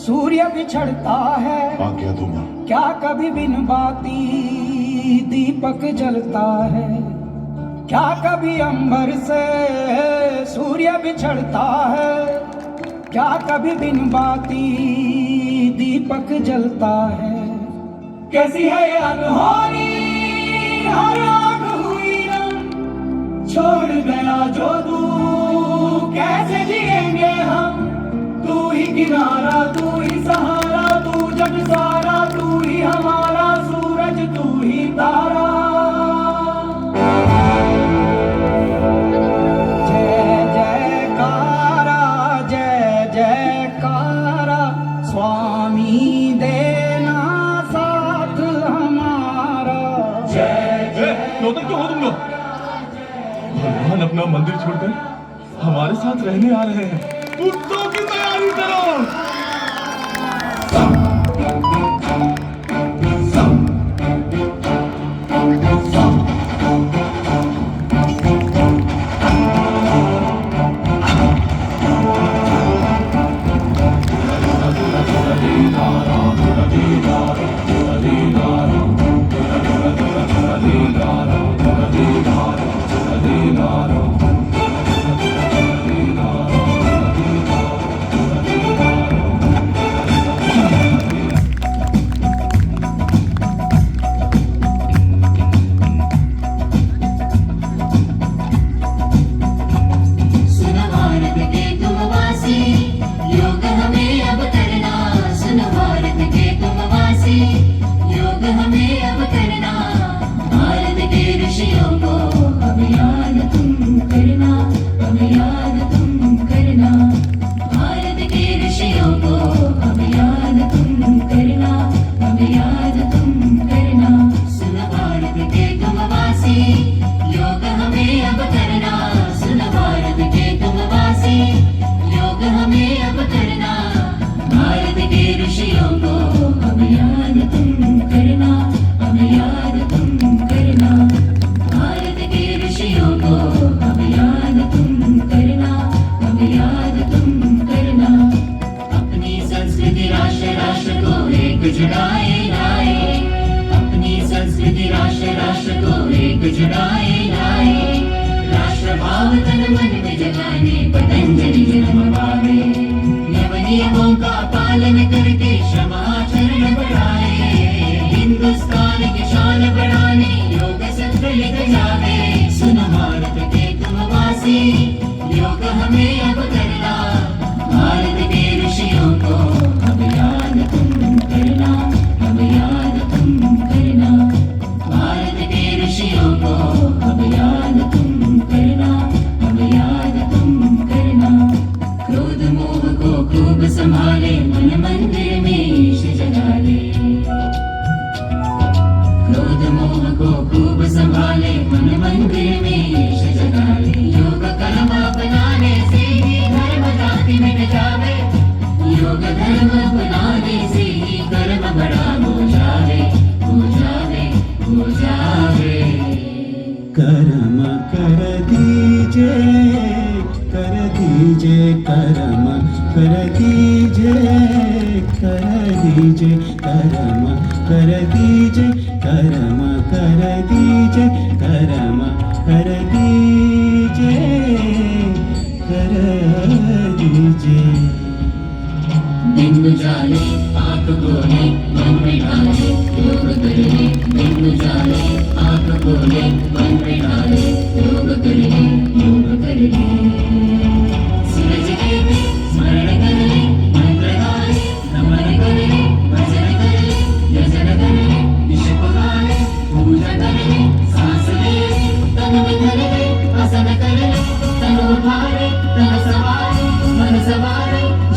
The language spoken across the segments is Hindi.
सूर्य बिछड़ता है आज्ञा दो माँ। क्या कभी बिन बाती दीपक जलता है, क्या कभी अंबर से सूर्य बिछड़ता है, क्या कभी बिन बाती दीपक जलता है। कैसी है ये अनहोनी हर आग हुई रंग, छोड़ गया जो तू कैसे जिएंगे हम। तू ही किनारा तू ही सहारा, तू जग सारा तू ही हमारा सूरज तू ही तारा। जय जयकारा जय जयकारा, स्वामी देना साथ हमारा। जय जय। रोदन क्यों हो तुम लोग? भगवान अपना मंदिर छोड़कर हमारे साथ रहने आ रहे हैं। उत्सव की तैयारी करो।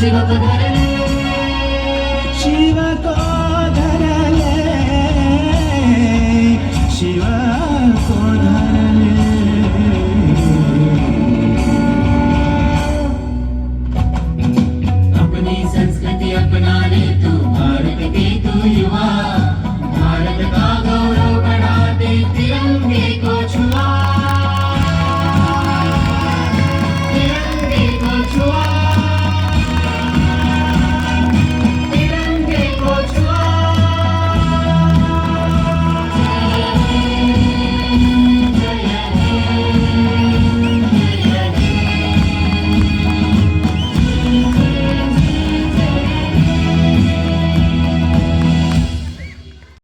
जीव पधारे